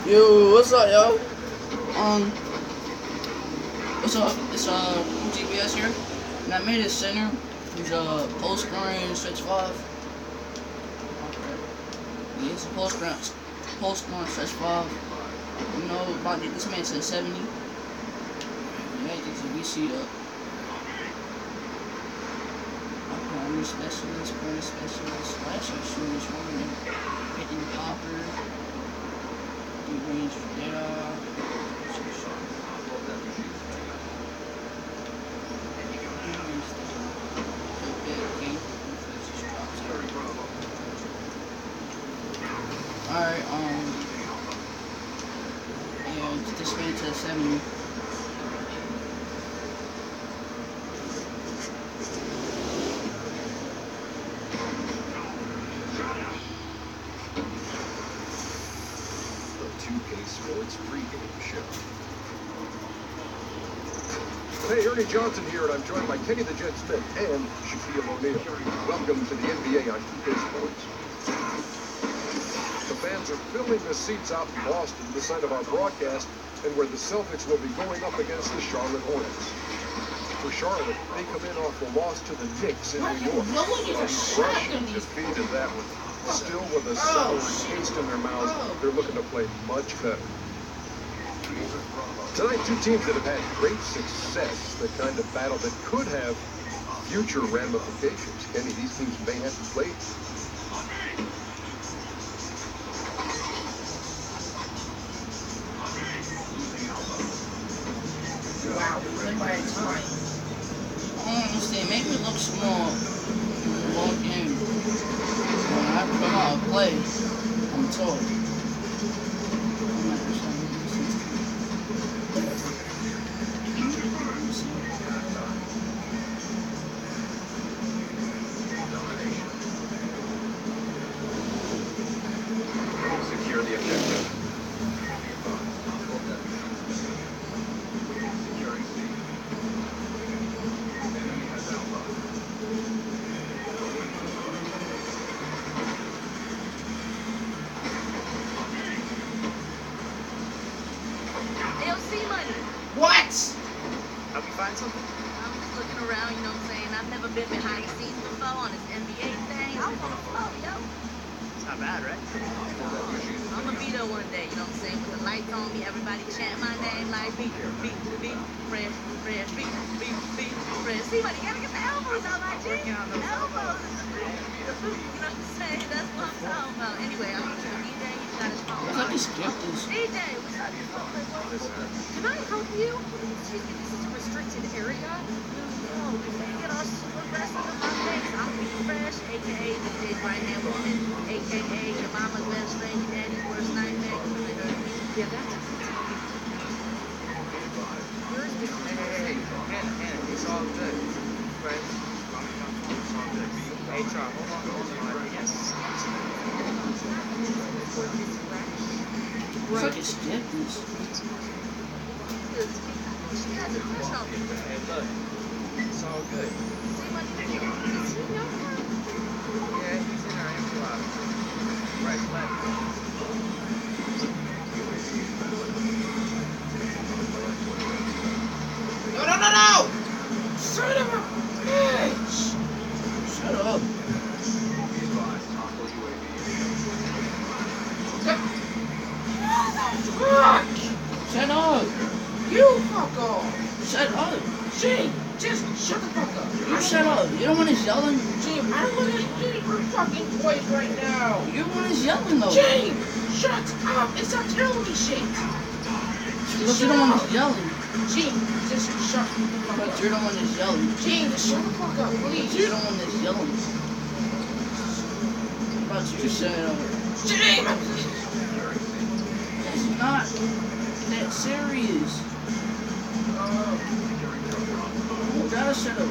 Yo, what's up, yo? What's up? It's GPS here, and I made a center. There's a post scoring stretch 5. Yeah, it's a post scoring stretch 5. You know, about this man said 70. Yeah, I think we see up. Primary specialist, burn specialist, slash or shooting one, hitting popper, range data. Alright, yeah, this man to 70. Sports pregame show. Hey, Ernie Johnson here, and I'm joined by Kenny the Jet Smith and Shaquille O'Neal. Welcome to the NBA on 2K Sports. The fans are filling the seats out in Boston, the site of our broadcast, and where the Celtics will be going up against the Charlotte Hornets. For Charlotte, they come in off the loss to the Knicks in New York. Rush defeated that one. Still with a sour taste in their mouths, they're looking to play much better. Tonight, two teams that have had great success, the kind of battle that could have future ramifications. Kenny, these teams may have to play. Wow, played by time. I don't understand. Make me look small. Long game. When I come out and play, I'm told. Secure the objective. What? Help you find something? I'm just looking around, you know what I'm saying? I've never been behind the scenes before on this NBA thing. I want to flow, yo. It's not bad, right? I'm gonna be there one day, you know what I'm saying? With the lights on me, everybody chant my name like beat, fresh, beat, fresh. See, but you gotta get the elbows out, my G. Elbows. You know what I'm saying? That's what I'm talking about. Anyway, I'm gonna DJ, you got his phone. Look at these gifters. DJ, what's up? Can I help you? Excuse me, this is a restricted area. No, before you get all super aggressive in my face, I'm Be Fresh, aka the DJ's right-hand woman, aka your mama's best friend, your daddy's worst nightmare. Yeah, that's a Where's the Hey, Hannah, it's all good. Friends, it's all good. Hey, Charles, hold on. Yes. Look at these gifters. She has a crush on me. Hey, look, it's all good. See, my nigga, Yeah, he's in our envelope. Right left. No! Son of a bitch! Shut up. Fuck! Shut up! You fuck off! Shut up! Gee, just shut the fuck up. You shut up! You don't want us yelling? Gee, I don't want to hear your fucking voice right now. You don't want us yelling though. Gee, shut up. It's not telling me shit. But you don't want us yelling. Gee, just shut the fuck But up. you don't want us yelling. Gee, just shut the fuck up, please. You don't want us yelling. But you shut up. Gee, It's not that serious. You gotta shut up.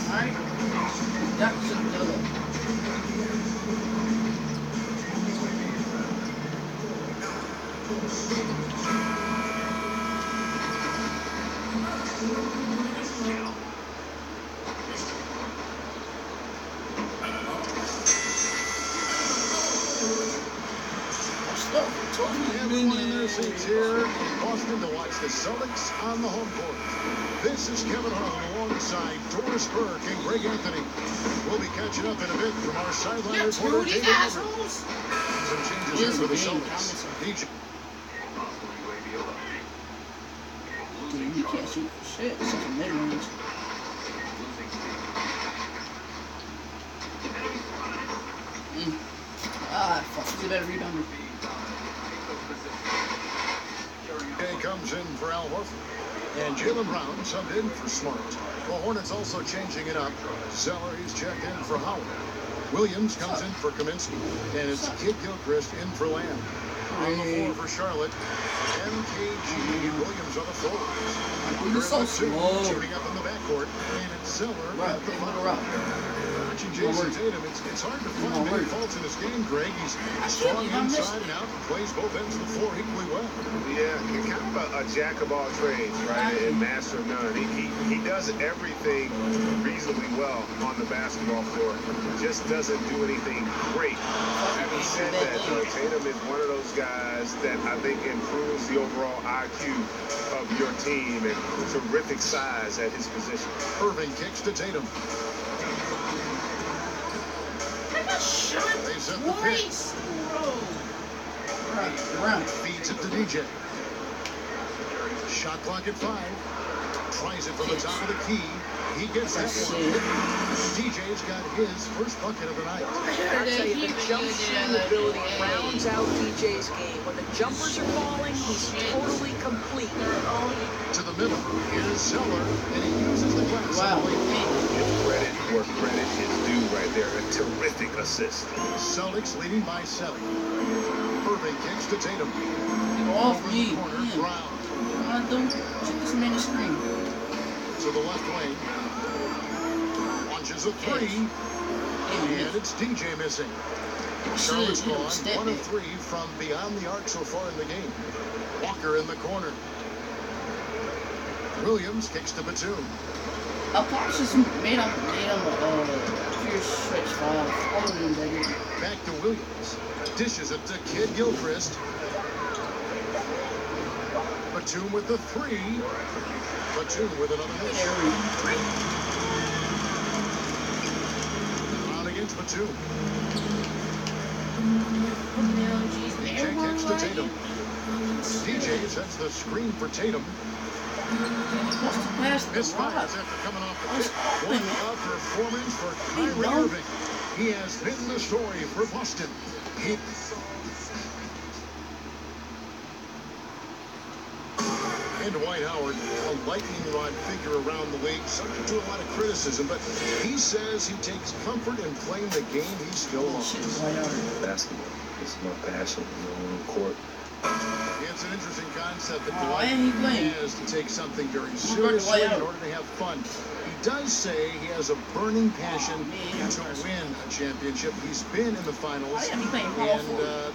Alright? You gotta shut up. Everyone in their seats here in Boston to watch the Celtics on the home court. This is Kevin Harlan alongside Doris Burke and Greg Anthony. We'll be catching up in a bit from our sideline reporter, David Hubbard. Some changes here for the Celtics. DJ. Dude, you can't shoot for shit. It's such a mid-range. Ah, fuck. He's a better rebounder. Day comes in for Al Horford. And Jaylen Brown subbed in for Smart. The Hornets also changing it up. Zeller, he's checked in for Howard. Williams comes in for Kaminsky. And it's Kid Gilchrist in for Lamb. On the floor for Charlotte. MKG Williams on the forwards. He's so slow. Shooting up in the backcourt. And it's Zeller at the bottom. Watching Jason Tatum, it's hard to find any faults in his game, Greg. He's strong inside and out and plays both ends of the floor equally well. Yeah, kind of a jack of all trades, right? And master of none. He does everything reasonably well on the basketball floor. Just doesn't do anything great. Having said that, though, Tatum is one of those guys that I think improves the overall IQ of your team and terrific size at his position. Irving kicks to Tatum. They set the pitch. Feeds it to DJ. Shot clock at 5. Tries it from the top of the key. He gets that one. DJ's got his first bucket of the night. I tell you, the jump shooting ability rounds out DJ's game. When the jumpers are falling, he's totally complete. To the middle, here's Zeller, and he uses the glass. Wow. Give credit where credit is due right there. A terrific assist. Celtics leading by 7. Irving kicks to Tatum. Off Over me. the corner, Brown. Don't shoot this man in the screen. To the left wing. Launches a 3. And it's DJ missing. Charlotte's gone 1 of 3 from beyond the arc so far in the game. Walker in the corner. Williams kicks to Batum. Pops just made him a pure switch file. Back to Williams. Dishes it to Kid Gilchrist. Batum with the 3. Batum with another miss. Brown against Batum. DJ kicks to Tatum. DJ sets the screen for Tatum. Misfires after coming off the pitch. What a performance for Kyrie Irving. He has been the story for Boston. And Dwight Howard, a lightning rod figure around the league, subject to a lot of criticism, but he says he takes comfort in playing the game he still loves. Basketball is my passion on the court. It's an interesting concept that Dwight has to take something very seriously in order to have fun. He does say he has a burning passion to win a championship. He's been in the finals, and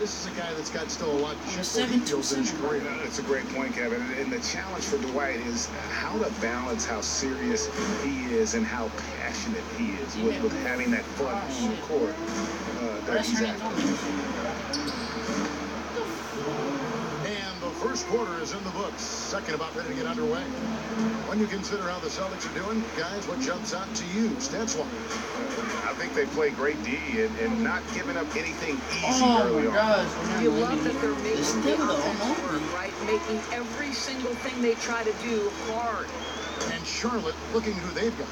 this is a guy that's got still a lot to show for he feels in his career. That's a great point, Kevin. And the challenge for Dwight is how to balance how serious he is and how passionate he is with having that fun on the court that he's at. First quarter is in the books. Second about ready to get underway. When you consider how the Celtics are doing, guys, what jumps out to you, stats-wise? I think they play great D and not giving up anything easy early on. You love that they're making the offense work, right? Making every single thing they try to do hard. And Charlotte looking who they've got.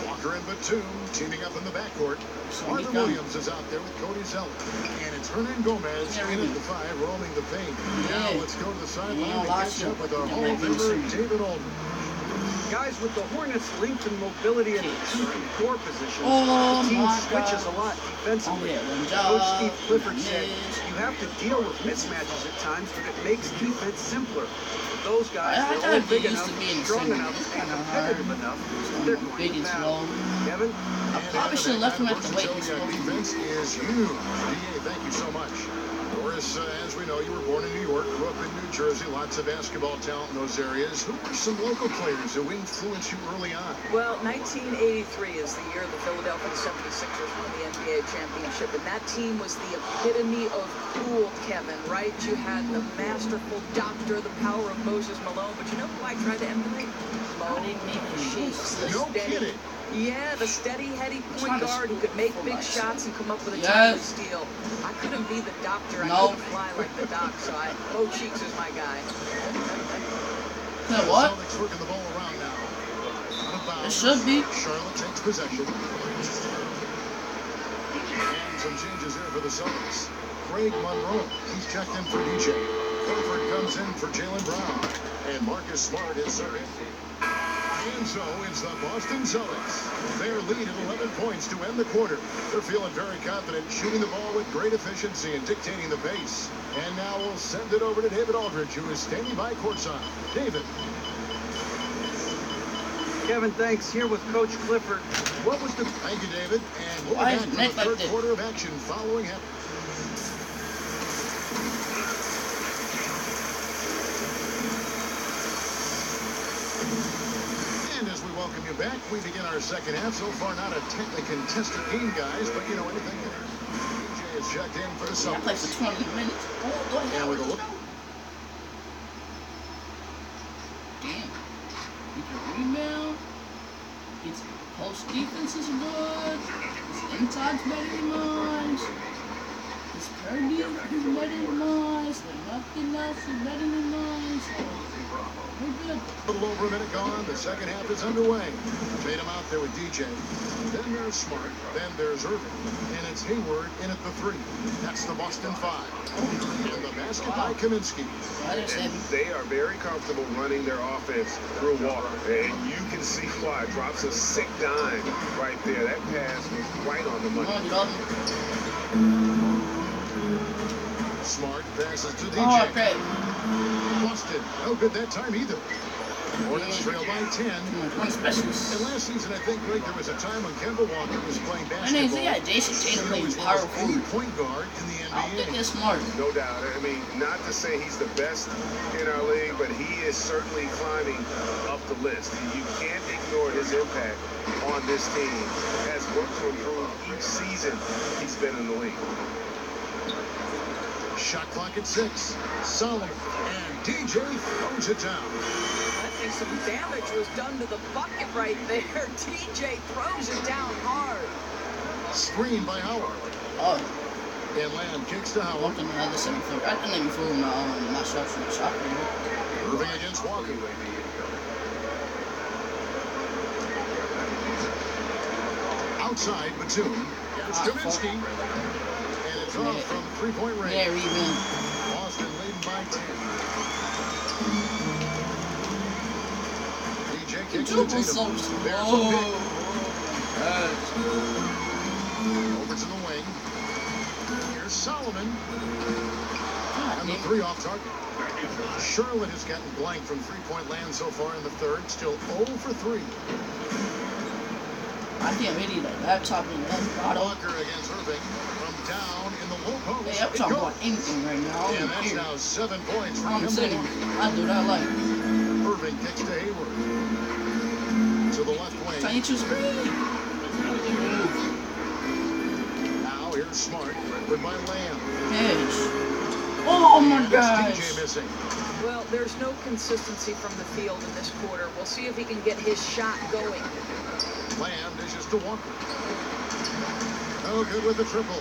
Walker and Batum teaming up in the backcourt. Marvin Williams is out there with Cody Zeller. And it's Hernan Gomez in at the 5, roaming the paint. Now let's go to the sideline and catch up with our Hall of Famer, David Aldridge. Guys, with the Hornets' length and mobility in the 2 and 4 positions, the team switches a lot defensively. Coach Steve Clifford said, you have to deal with mismatches at times, but it makes defense simpler. Those guys, they're all big enough, strong enough, and competitive enough. They're going to foul. Kevin? I probably should have left him at the weight. Defense is huge. DA, thank you so much. Doris, as we know, you were born in New York, grew up in New Jersey, lots of basketball talent in those areas. Who were some local players who influenced you early on? Well, 1983 is the year the Philadelphia 76ers won the NBA championship, and that team was the epitome of cool, Kevin, right? You had the masterful doctor, the power of Moses Malone, but you know who I tried to emulate? Mo Cheeks. No kidding. Yeah, the steady, heady point guard who could make big shots and come up with a Yes. timely steal. I couldn't be the doctor. I No. couldn't fly like the doc, so Mo Cheeks is my guy. Yeah, what? Celtics working the ball around now. Out of It bounds. should be. Charlotte takes possession. And some changes here for the Celtics. Craig Monroe, he's checked in for DJ. Horford comes in for Jaylen Brown. And Marcus Smart is serving. And so it's the Boston Celtics. Their lead at 11 points to end the quarter. They're feeling very confident, shooting the ball with great efficiency and dictating the pace. And now we'll send it over to David Aldridge, who is standing by courtside. David. Kevin, thanks. Here with Coach Clifford. What was the... Thank you, David. And we'll Why be is back Nick for the like third this? quarter of action following him. And as we welcome you back, we begin our second half. So far, not a tightly contested game, guys, but you know anything there. DJ is checked in for the I played Celtics. for 20 minutes. Oh, go ahead. And with a look. Damn. He can rebound. His post defense is good. His inside's better than mine. His Kirby is better than mine. Nothing else is better than mine. So, we're good. A little over a minute gone. The second half is underway. Tatum out there with DJ. Then there's Smart. Then there's Irving. And it's Hayward in at the 3. That's the Boston 5. And the basket by Kaminsky. I just said, And they are very comfortable running their offense through Walker. And you can see why. Drops a sick dime right there. That pass was right on the money. Smart passes to DJ. Oh, great. Boston, no good that time either. Hornets trail by 10. One specialist. And last season, I think, Greg, there was a time when Kemba Walker was playing My name's basketball. Jason Tatum playing He power was any forward. point guard in the I don't think NBA. they're smart. No doubt. I mean, not to say he's the best in our league, but he is certainly climbing up the list. You can't ignore his impact on this team. Has worked to improve each season he's been in the league. Shot clock at 6. Solomon and DJ throws it down. I think some damage was done to the bucket right there. TJ throws it down hard. Screen by Howard. Oh, And Lamb kicks to Howard. welcome to another 7-4. I didn't even fool my shot from the shot. Moving against Walker. Outside, Batum. It's Kaminsky. And it's off from three-point range. Yeah, rebound. Boston leading by 10. DJ kicks to Triple Tatum. so There's a slow. pick. Over to the wing. Here's Solomon. And the 3 off target. Charlotte has gotten blank from three-point land so far in the third. Still 0 for 3. I can't really like laptop in that bottle. Walker against Irving. From down in the low post. Hey, I'm It talking goes. about anything right now. And that's now 7 points for I'm Kemba sitting. Walker. I do that like. Irving kicks to Hayward. To the left wing. Trying to screen. Now here's Smart. With my Lamb. Yes. Oh my And it's gosh. DJ missing. Well, there's no consistency from the field in this quarter. We'll see if he can get his shot going. Lamb dishes to Walker. No good with the triple.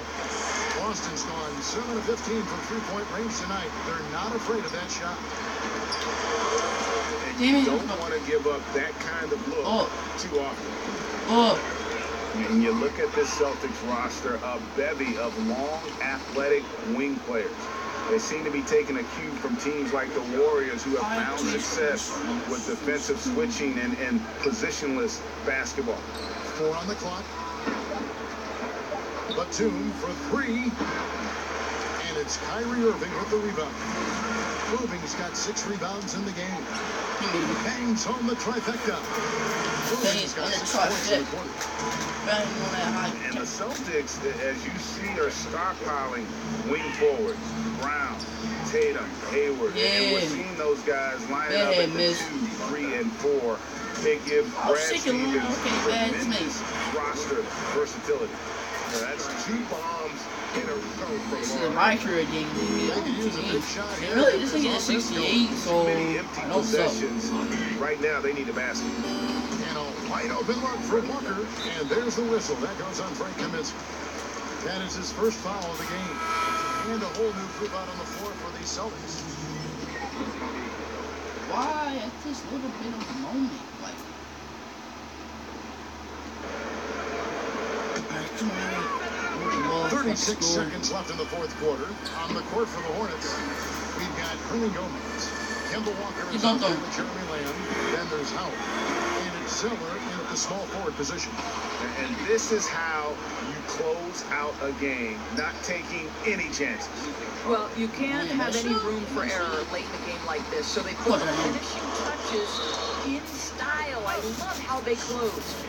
Boston's gone 7 of 15 from three-point range tonight. They're not afraid of that shot. And Damn you it. don't want to give up that kind of look too often. Oh. And you look at this Celtics roster, a bevy of long, athletic wing players. They seem to be taking a cue from teams like the Warriors, who have found success with defensive switching and positionless basketball. 4 on the clock. Batum for 3. And it's Kyrie Irving with the rebound. Irving's got 6 rebounds in the game. Bangs home the trifecta. Irving's got 6 points in the quarter. And the Celtics, as you see, are stockpiling wing forwards. Brown, Tatum, Hayward. And we're seeing those guys line up at the 2, 3, and 4. They give Brad Stevens tremendous roster versatility. Now, that's 2 bombs in a row for This is Lamar. my career game. And really, this thing is 68, so Many empty I don't suck. possessions. Right now, they need a basket. And a wide open look for Walker. And there's the whistle. That goes on Frank Kaminsky. That is his first foul of the game. And a whole new group out on the floor for the Celtics. Why at this little bit of a moment? Like, well, 36 seconds left in the fourth quarter. On the court for the Hornets, we've got Hernan Gomez. Kemba Walker is out there with Jeremy Lamb. Then there's Howard. And it's Zeller in at the small forward position. And this is how you close out a game, not taking any chances. Well, you can't have any room for error late in a game like this, so they put finishing touches in style. I love how they close.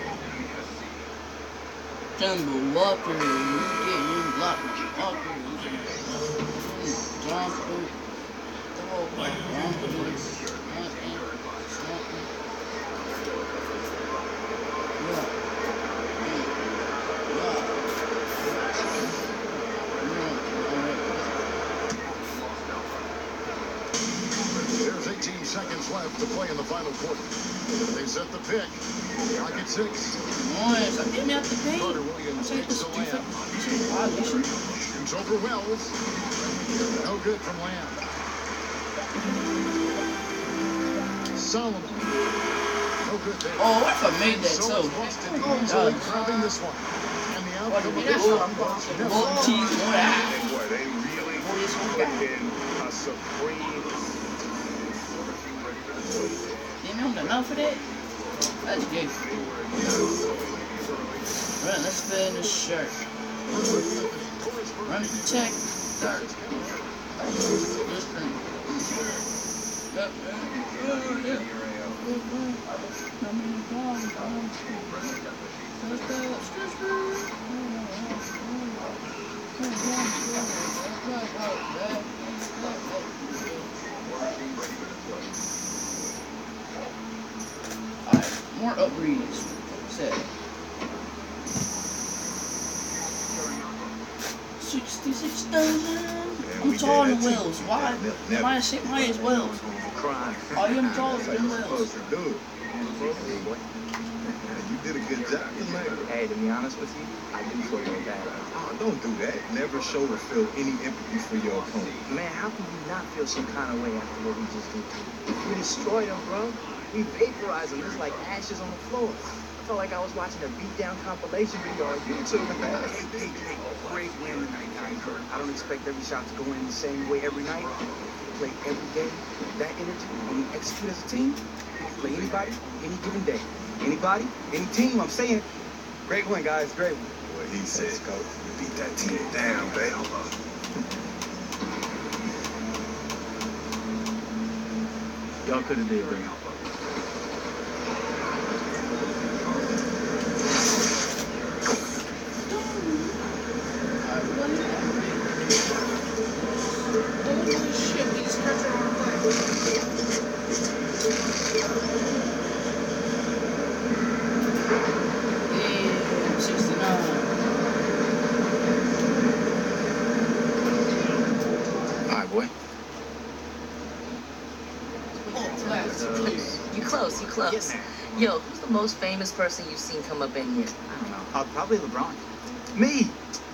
Kemba Walker, getting blocked. Walker, jumper. There's 18 seconds left to play in the final quarter. They set the pick. Clock at 6. Nossa, get me out the paint. Carter Williams takes the layup. Violation. Shoots over Wells. No good from Lamb. Solomon. No good there. Oh, what if I made that So so? Boston Oh, easily God. grabbing this one. And the outcome of Both this one. teams more that. And boy, they really put in a supreme. You know enough for that? That's good. Right, let's fit in the shirt. Run the check. Start. Alright, more upgrades. Set. 66,000. I'm taller than Wells. Why? Am I the same height as Wells? Crying. I am taller than Wells. You did a good job tonight. Hey, to be honest with you, I do feel real bad. Oh, don't do that. Never show or feel any empathy for your opponent. Man, how can you not feel some kind of way after what we just did to you? We destroyed them, bro. We vaporized them. It's like ashes on the floor. I felt like I was watching a beatdown compilation video on YouTube. Hey, great win tonight, guys. I don't expect every shot to go in the same way every night. We play every day, that energy, and we execute as a team. We can play anybody, any given day. Anybody, any team, I'm saying. Great win, guys. Great win. What he said, Coach. Beat that team down, baby. Y'all could have did better. You close. Yo, who's the most famous person you've seen come up in here? I don't know. Probably LeBron. Me!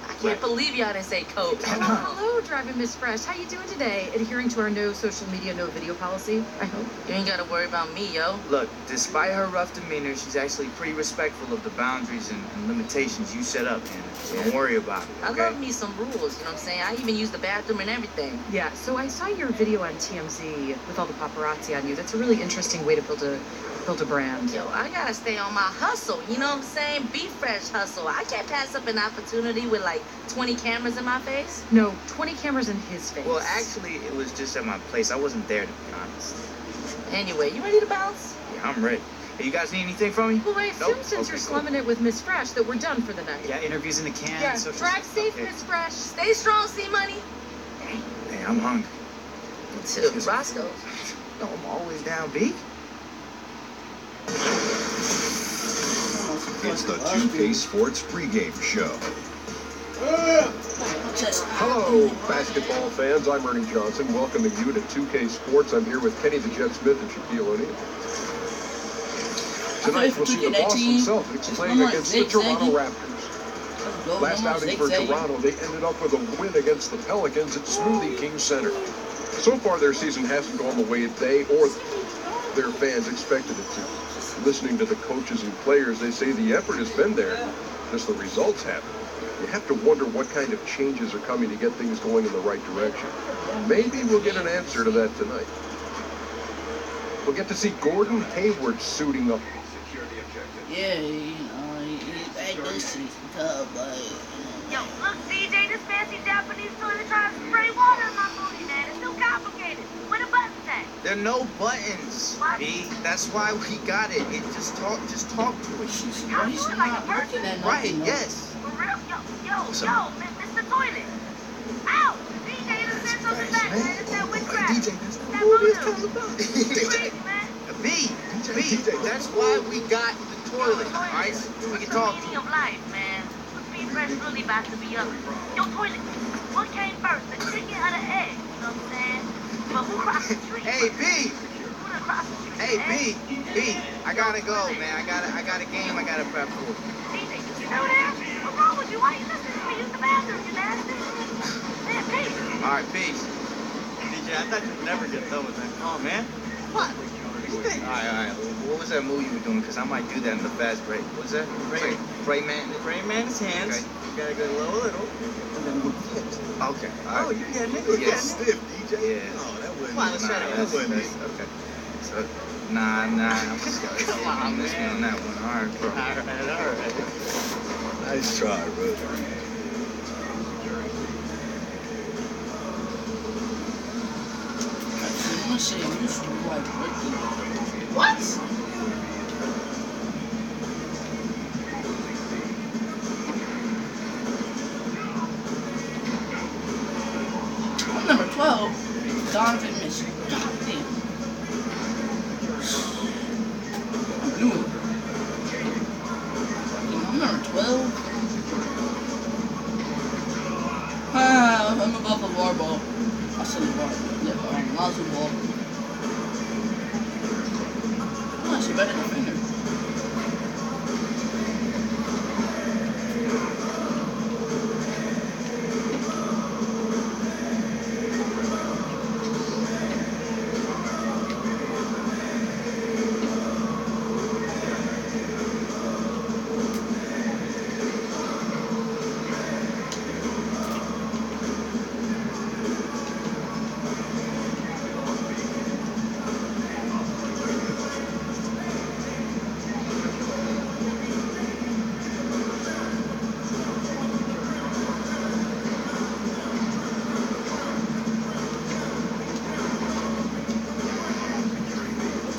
I can't believe y'all didn't say Coach. Hello, Driving Miss Fresh. How you doing today? Adhering to our no social media, no video policy, I hope. You ain't gotta worry about me, yo. Look, despite her rough demeanor, she's actually pretty respectful of the boundaries and limitations you set up, Hannah. So don't worry about it, I okay? love me some rules, you know what I'm saying? I even use the bathroom and everything. Yeah, so I saw your video on TMZ with all the paparazzi on you. That's a really interesting way to build a brand. Yo, I gotta stay on my hustle, you know what I'm saying? Be fresh hustle. I can't pass up an opportunity with like 20 cameras in my face. No, 20 cameras in his face. Well, actually, it was just at my place. I wasn't there, to be honest. Anyway, you ready to bounce? Yeah, I'm ready. Hey, you guys need anything from me? Well, I assume since Okay, you're cool. slumming it with Miss Fresh that we're done for the night. Yeah, interviews in the can. Yeah, social drive stuff. safe, Okay. Miss Fresh. Stay strong, C-Money. Hey, I'm hungry. Me too. Roscoe. No, I'm always down, B. It's the 2K Sports pregame show. Just Hello, basketball fans. I'm Ernie Johnson, welcoming you to 2K Sports. I'm here with Kenny the Jet Smith and Shaquille O'Neal. Tonight we'll see the Boston Celtics playing against the Toronto Raptors. Last outing for Toronto, they ended up with a win against the Pelicans at Smoothie King Center. So far, their season hasn't gone the way they or their fans expected it to. Listening to the coaches and players, they say the effort has been there, just the results haven't. You have to wonder what kind of changes are coming to get things going in the right direction. Maybe we'll get an answer to that tonight. We'll get to see Gordon Hayward suiting up. Yeah, you know, he's back this season, tough, but, Yo, look, DJ, this fancy Japanese toilet trying to spray water in my booty, man. It's too complicated. Where the buttons at? There are no buttons, What? B. That's why we got it. Just talk to it. How you look like a person? Right, yes. For real? Yo, Mr. Toilet. Ow! DJ, this is something back, man. It's that witchcraft. DJ, that's the That movie it's voodoo. talking about. Crazy, man. B, that's why we got the toilet, alright? We can talk. What's the meaning of life, man? What's being fresh really about to be up? Yo, Toilet, what came first, the chicken or the egg? You know what I'm saying? But who crossed the street? Hey, B. Who done crossed the street? Hey, eh? B, I gotta go, man. I got a game I gotta prep for. DJ, you know that? What's wrong with you? Why you listening to me? Use the bathroom, you nasty. Man, peace. Alright, peace. DJ, I thought you'd never get done with that. Come on, man. What? Alright. What was that move you were doing? Because I might do that in the fast break. What's that? Pray man's hands. Okay. You gotta go low a little. And then with the hips. Okay. Oh, you getting it? You getting stiff, DJ. Yeah. Oh, that wasn't Come on, let's try that wasn't it. Okay. So, nah. I'm just gonna miss me on that one. Alright, bro. Alright. Nice try, bro. I'm gonna say you should be like Ricky. What? I'm number 12. Donovan Mitchell. God damn. I'm doing it. I'm number 12. I'm above the bar ball. I said the bar. Yeah, Lonzo Ball. I'm actually better defender.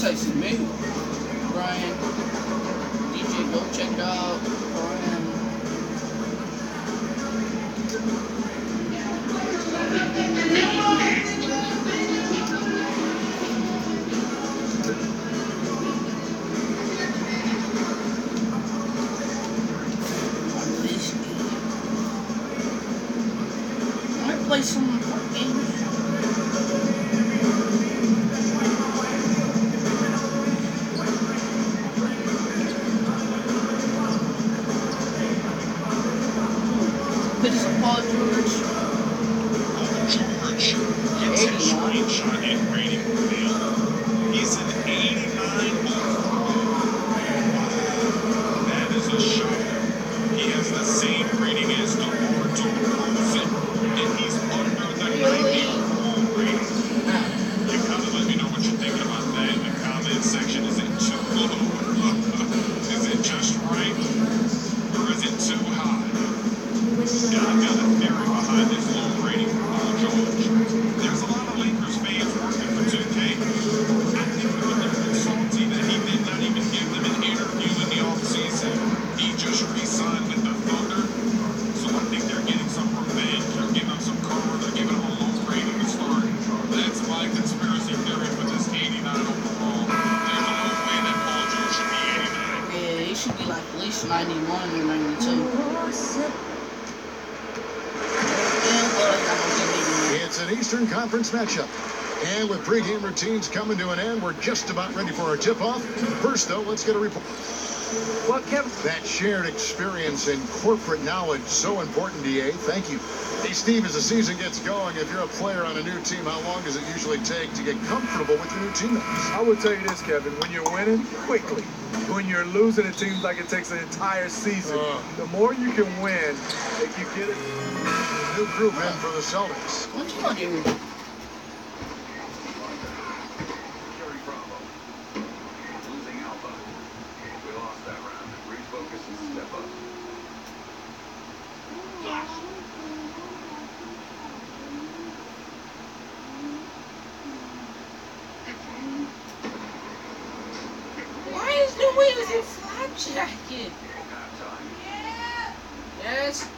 Tyson me, Brian, DJ, go check it out, Brian. I might play some games. Pitches a Paul George. George gets his screenshot and rating revealed. He's an 89 overall. Wow. That is a shocker. He has the same rating as DeMar DeRozan, and he's under the 90 overall rating. You kind of let me know what you're thinking about that in the comment section. Is it too low? Is it just right? Or is it too high? Yeah, I've got a theory behind this low rating for Paul George. There's a lot of Lakers fans working for 2K. I think it was a little salty that he did not even give them an interview in the offseason. He just re-signed with the Thunder. So I think they're getting some revenge. They're giving him some karma. They're giving him a low rating to start. That's my conspiracy theory for this 89 overall. There's a low way that Paul George should be 89. Yeah, he should be like at least 91 or 92. Yeah, Eastern Conference matchup. And with pregame routines coming to an end, we're just about ready for our tip-off. First, though, let's get a report. Well, Kevin, That shared experience and corporate knowledge, so important, DA. Thank you. Hey, Steve, as the season gets going, if you're a player on a new team, how long does it usually take to get comfortable with your new teammates? I will tell you this, Kevin. When you're winning, quickly. When you're losing, it seems like it takes an entire season. The more you can win, if you get it. New group in for the Celtics. What you doing? Why is the wheels in flat jacket? Yes.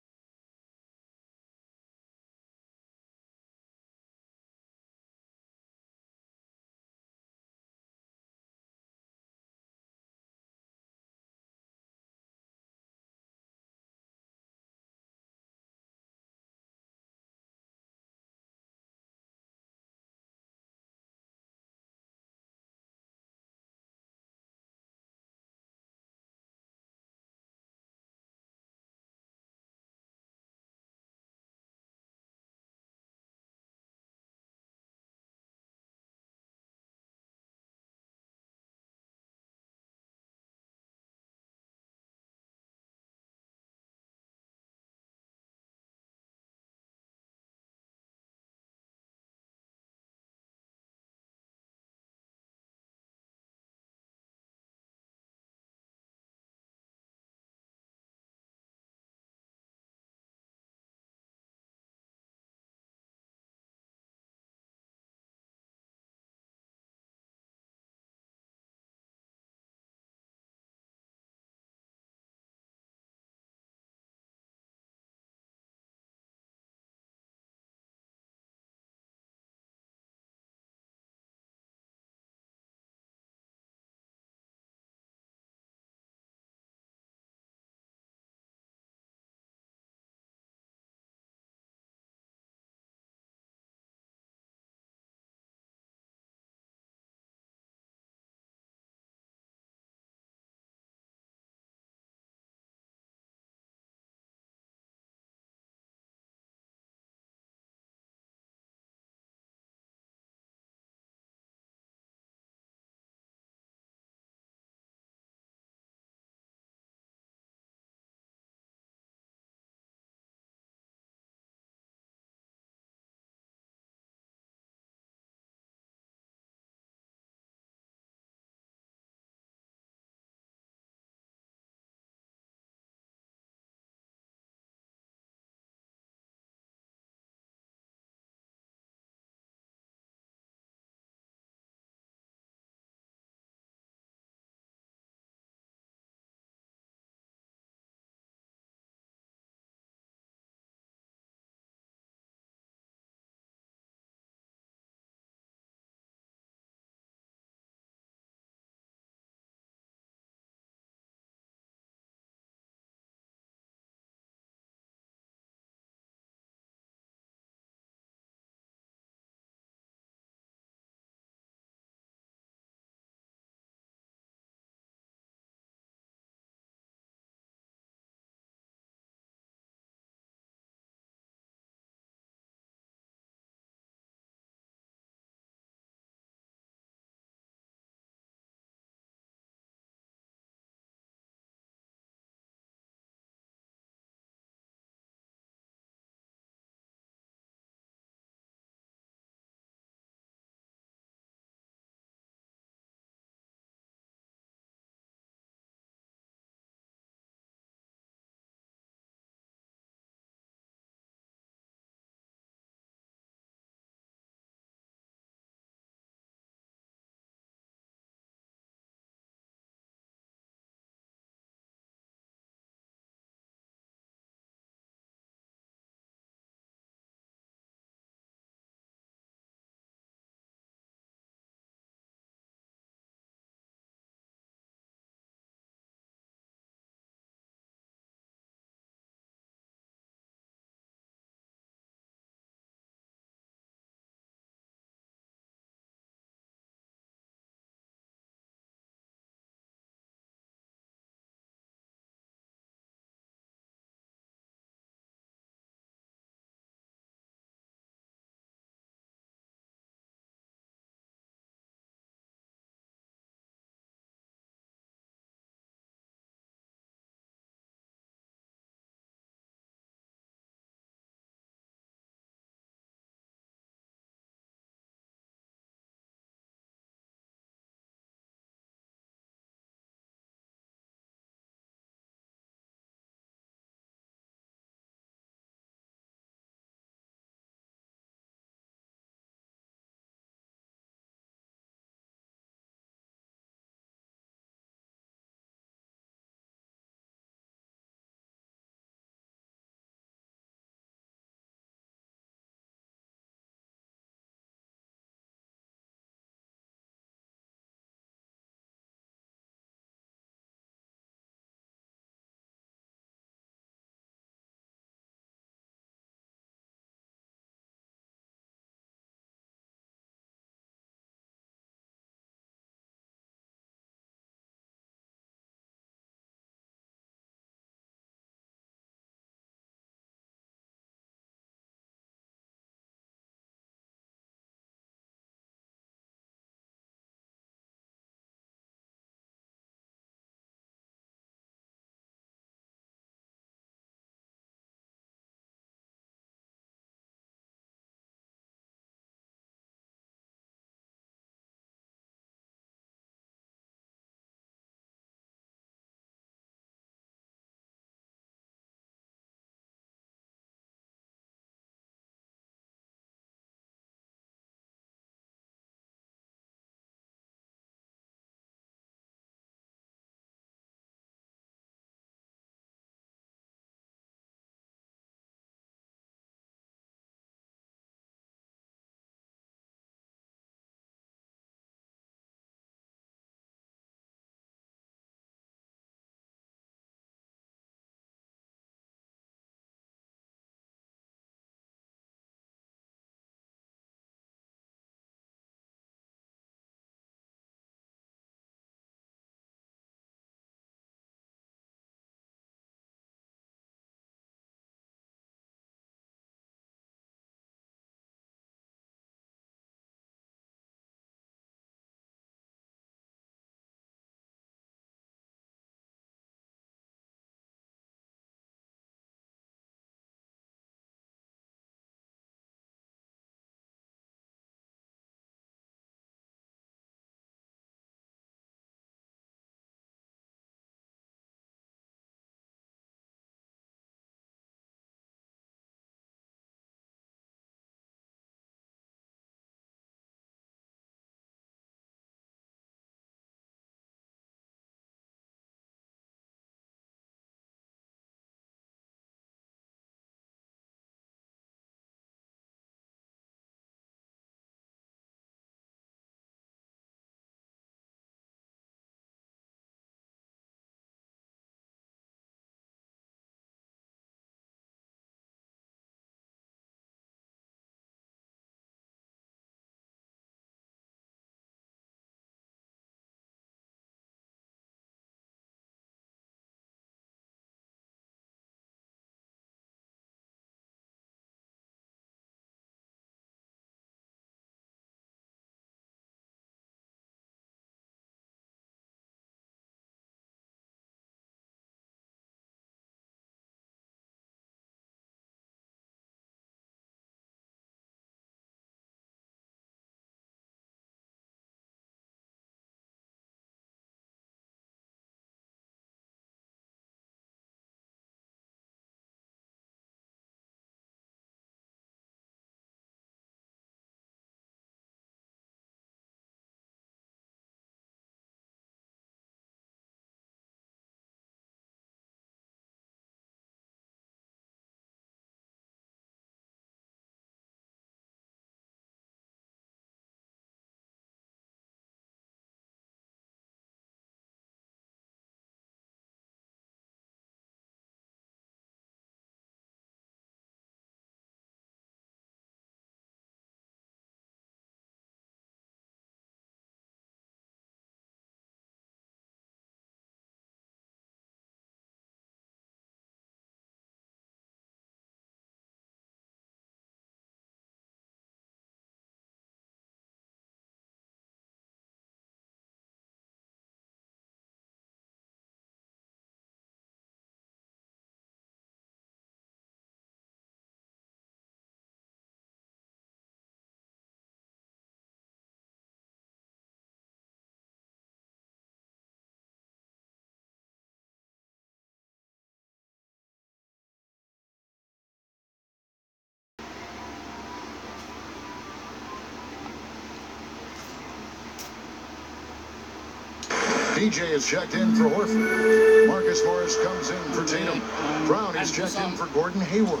DJ is checked in for Horford. Marcus Morris comes in for Tatum. Brown is checked in for Gordon Hayward.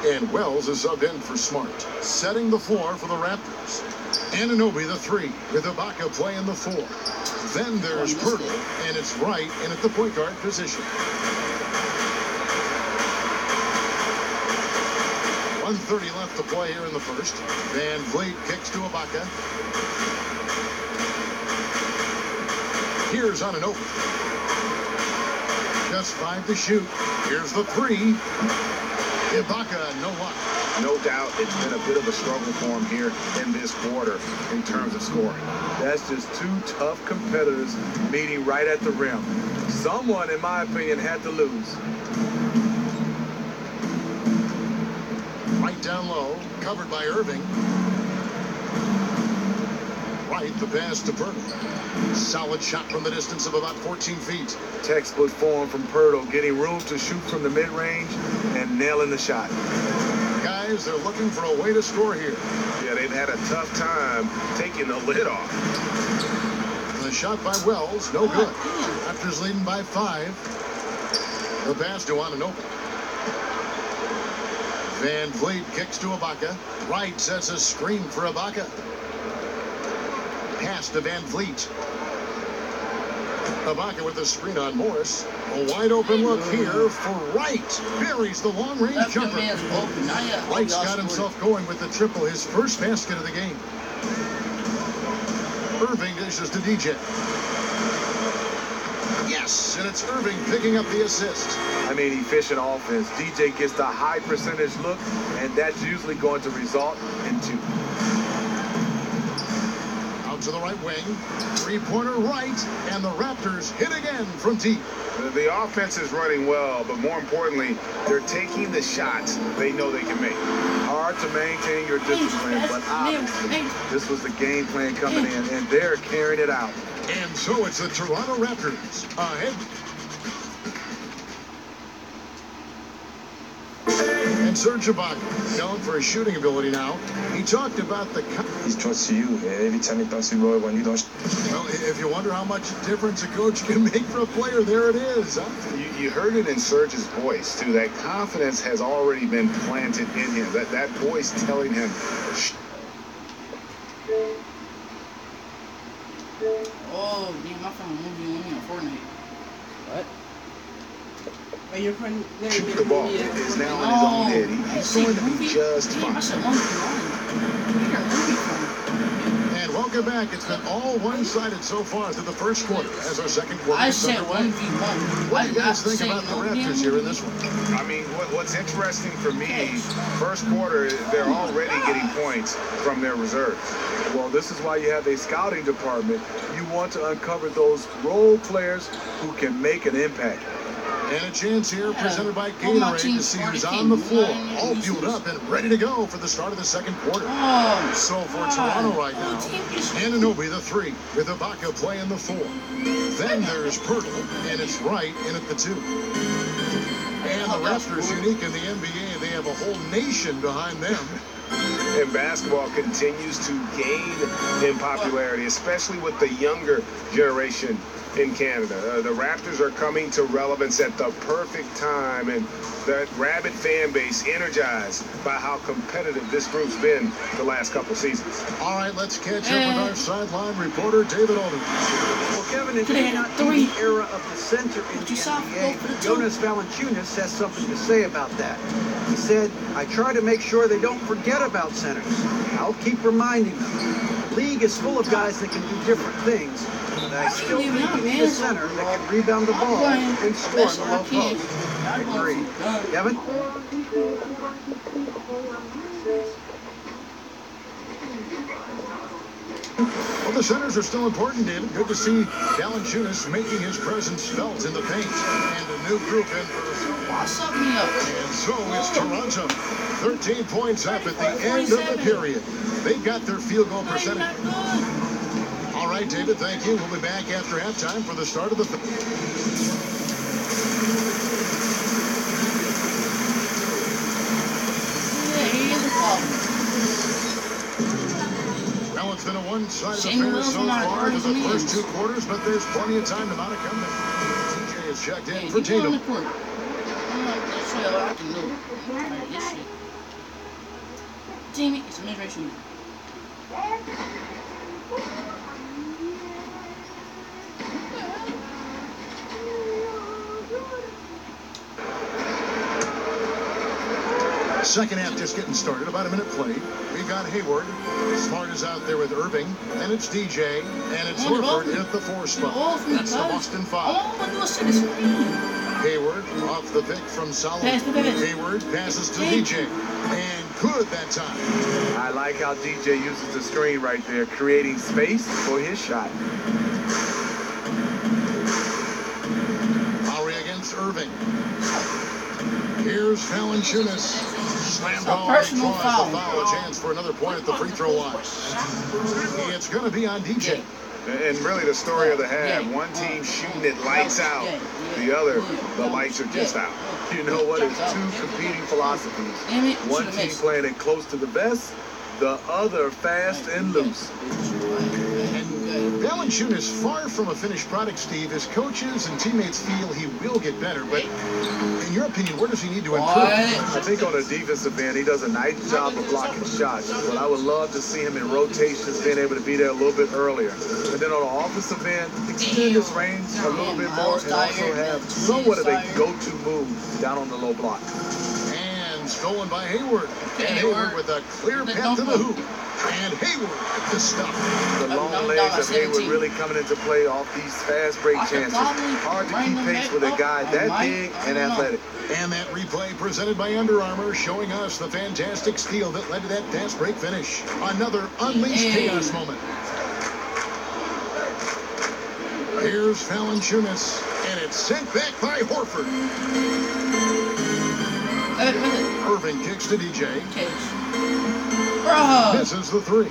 And Wells is subbed in for Smart. Setting the floor for the Raptors. Anunoby the 3 with Ibaka playing the 4. Then there's Pirtle, and it's Wright in at the point guard position. 1:30 left to play here in the first. Van Vliet kicks to Ibaka. Here's Anunoby. Just 5 to shoot. Here's the 3. Ibaka, no luck. No doubt it's been a bit of a struggle for him here in this quarter in terms of scoring. That's just two tough competitors meeting right at the rim. Someone, in my opinion, had to lose. Right down low, covered by Irving. Right, the pass to Pirtle. Solid shot from the distance of about 14 feet. Textbook form from Pirtle, getting room to shoot from the mid-range and nailing the shot. Guys, they're looking for a way to score here. Yeah, they've had a tough time taking the lid off. The shot by Wells, no good. Raptors leading by 5. The pass to Anunoby. Van Vliet kicks to Ibaka. Wright sets a screen for Ibaka. Pass to Van Vliet. Ibaka with the screen on Morris. A wide open look here for Wright. Buries the long range jumper. Wright's got himself going with the triple, his first basket of the game. Irving dishes to DJ. Yes, and it's Irving picking up the assist. I mean, efficient offense. DJ gets the high percentage look, and that's usually going to result in 2. To the right wing, 3-pointer right, and the Raptors hit again from deep. The offense is running well, but more importantly, they're taking the shots they know they can make. Hard to maintain your discipline, but obviously this was the game plan coming in, and they're carrying it out. And so it's the Toronto Raptors ahead. And Serge Ibaka, known for his shooting ability now, he talked about the... He trusts you every time he passes the ball when you don't... Well, if you wonder how much difference a coach can make for a player, there it is. Huh? You heard it in Serge's voice, too. That confidence has already been planted in him. That voice telling him... Oh, damn, my phone moving on me on Fortnite. What? Shoot the ball is now in his own head. He's going to be just fine. And welcome back. It's been all one-sided so far through the first quarter as our second quarter I is said underway. 1v1. What do you guys think about the Raptors here in this one? I mean, what's interesting for me, first quarter, they're already getting points from their reserves. Well, this is why you have a scouting department. You want to uncover those role players who can make an impact. And a chance here presented by Gatorade to see who's on the floor, all fueled up and ready to go for the start of the second quarter. So for Toronto right now, Anunoby the 3 with Ibaka playing the 4. Then there's Pirtle, and it's Wright in at the 2. And the Raptors, unique in the NBA, they have a whole nation behind them. And basketball continues to gain in popularity, especially with the younger generation in Canada. The Raptors are coming to relevance at the perfect time, and that rabid fan base energized by how competitive this group's been the last couple seasons. All right, let's catch up with our sideline reporter, David Aldridge. Well, Kevin, it may not be the era of the center in the NBA, but Jonas Valanciunas has something to say about that. He said, I try to make sure they don't forget about centers. I'll keep reminding them. The league is full of guys that can do different things, but I still think you need a center that can rebound the ball and score in the low post. I agree. Kevin? Well, the centers are still important, David. Good to see Valanciunas making his presence felt in the paint. And a new group in for and so it's Toronto. 13 points up at the end of the period. They got their field goal percentage. All right, David, thank you. We'll be back after halftime for the start of the... Well, it's been a one-sided affair so far to the first 2 quarters, but there's plenty of time to mount a comeback. TJ is checked in for Tatum. Damn it, it's a mid-range shooter. Second half just getting started, about a minute played. We got Hayward. Smart is out there with Irving. And it's DJ. And it's Horford at the 4 spot. That's the Boston foul. Hayward off the pick from Solomon. Hayward passes to DJ. And good that time. I like how DJ uses the screen right there, creating space for his shot. Lowry against Irving. Here's Valanciunas. Slam ball. Personal foul. A chance for another point at the free throw line. It's going to be on DJ. And really the story of the half, one team shooting it lights out, the other, the lights are just out. You know what? It's 2 competing philosophies. One team playing it close to the vest, the other fast and loose. Valanciunas, far from a finished product, Steve. His coaches and teammates feel he will get better, but in your opinion, where does he need to improve? I think on the defensive end, he does a nice job of blocking shots, but I would love to see him in rotations, being able to be there a little bit earlier. And then on the offensive end, extend his range a little bit more and also have somewhat of a go-to move down on the low block. And stolen by Hayward. And Hayward with a clear path to the hoop. And Hayward with the stuff. The long legs of Hayward really coming into play off these fast break chances. Hard to keep pace with a guy that big and athletic. And that replay presented by Under Armour showing us the fantastic steal that led to that fast break finish. Another unleashed chaos moment. Here's Valanciunas, and it's sent back by Horford. Irving kicks to DJ. Misses the 3.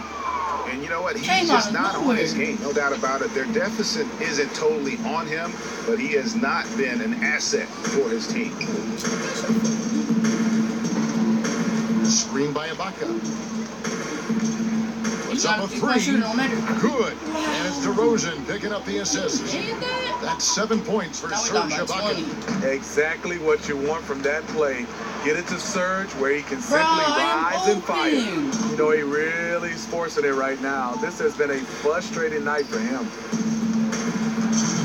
And you know what? He's just not on his game. No doubt about it. Their deficit isn't totally on him, but he has not been an asset for his team. Screen by Ibaka. Puts up a 3. Good. And it's DeRozan picking up the assist. That's 7 points for Serge Ibaka. Exactly what you want from that play. Get it to Serge where he can simply rise and fire. You know, he really is forcing it right now. This has been a frustrating night for him.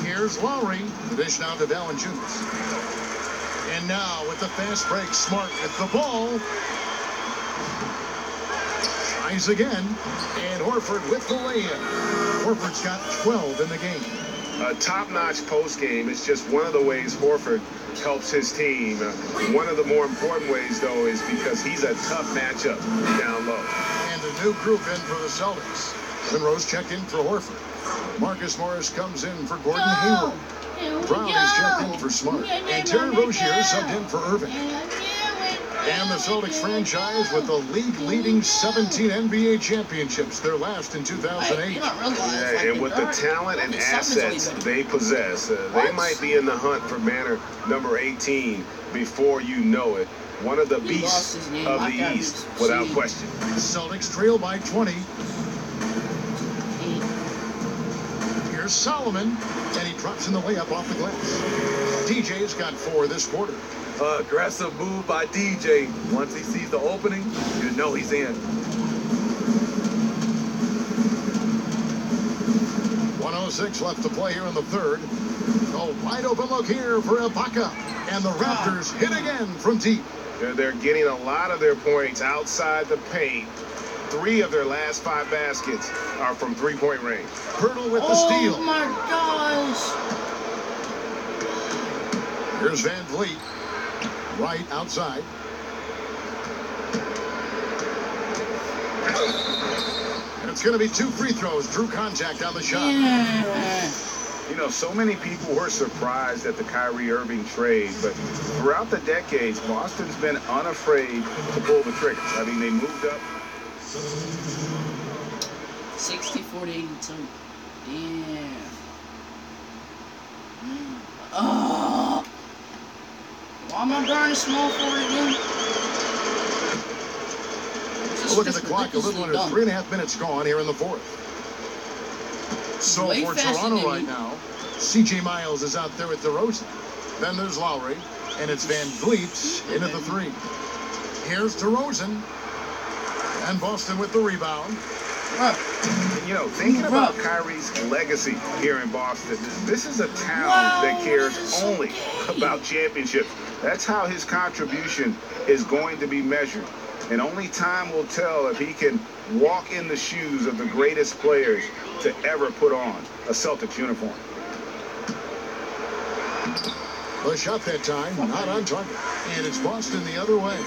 Here's Lowry. The dish now to Valanciunas. And now with the fast break, Smart with the ball. Tries again. And Horford with the lay-in. Horford's got 12 in the game. A top-notch post game is just one of the ways Horford helps his team. One of the more important ways, though, is because he's a tough matchup down low. And a new group in for the Celtics. Monroe's checked in for Horford. Marcus Morris comes in for Gordon Hayward. Brown is checked in for Smart. And Terry Rozier subbed in for Irving. And the Celtics franchise with the league-leading 17 NBA championships, their last in 2008. Yeah, and with the talent and assets they possess, they might be in the hunt for banner number 18 before you know it. One of the beasts of the East, without question. Celtics trail by 20. Here's Solomon, and he drops in the layup off the glass. DJ's got 4 this quarter. Aggressive move by DJ. Once he sees the opening, you know he's in. 1:06 left to play here in the third. A wide open look here for Ibaka. And the Raptors hit again from deep. They're getting a lot of their points outside the paint. 3 of their last 5 baskets are from three-point range. Hurdle with the steal. Oh my gosh. Here's Van Vliet. Right outside. And it's going to be 2 free throws. Drew contact on the shot. Yeah. You know, so many people were surprised at the Kyrie Irving trade, but throughout the decades, Boston's been unafraid to pull the trigger. I mean, they moved up. 60-40-82. Damn. Oh. Why am I burning small forward again? Look at the clock. A little under 3.5 minutes gone here in the fourth. So way for faster Toronto than right me. now, C.J. Miles is out there with DeRozan. Then there's Lowry, and it's Van Vliet in at the 3. Here's DeRozan, and Boston with the rebound. You know, thinking about Kyrie's legacy here in Boston, this is a town that cares only about championships. That's how his contribution is going to be measured. And only time will tell if he can walk in the shoes of the greatest players to ever put on a Celtics uniform. The shot that time, not on target. And it's Boston the other way.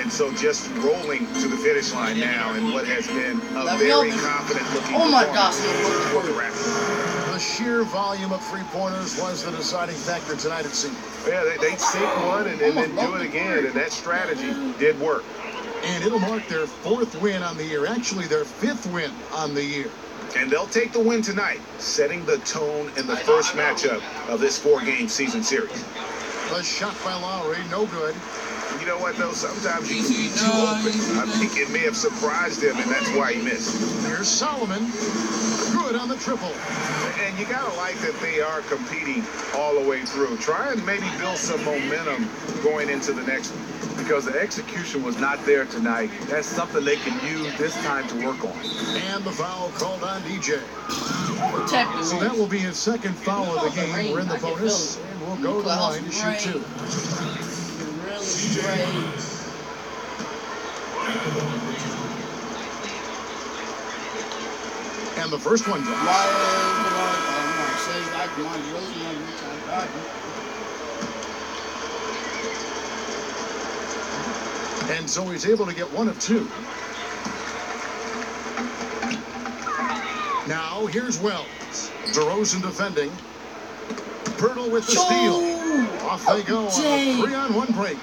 And so just rolling to the finish line now in what has been a very confident-looking performance for the Raptors. The sheer volume of three-pointers was the deciding factor tonight, it seemed. Yeah, they sink one and then do it again, and that strategy did work. And it'll mark their 4th win on the year, actually their 5th win on the year. And they'll take the win tonight, setting the tone in the first matchup of this 4-game season series. The shot by Lowry, no good. You know what, though? Sometimes you can be too open. I think it may have surprised him, and that's why he missed. Here's Solomon. Good on the triple. And you got to like that they are competing all the way through. Try and maybe build some momentum going into the next one. Because the execution was not there tonight. That's something they can use this time to work on. And the foul called on DJ. So that will be his 2nd foul of the game. We're in the bonus, and we'll go to the line to shoot 2. And the first one drops. And so he's able to get 1 of 2. Now, here's Wells. DeRozan defending. Pirtle with the steal. Off they go on a 3-on-1 break.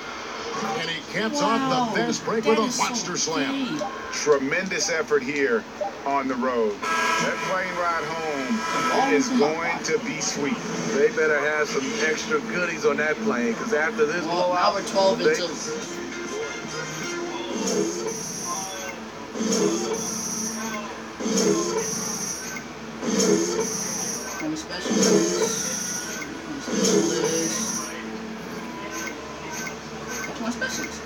And he caps off the fast break with a monster slam. Tremendous effort here on the road. That plane ride home is going to be sweet. They better have some extra goodies on that plane, because after this blowout, we're 12 they... until... What's my specialist?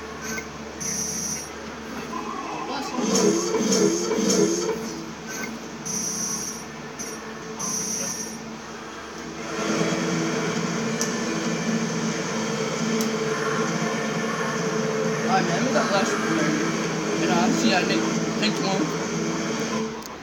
Alright, man, we got last one. You know, I see I make one.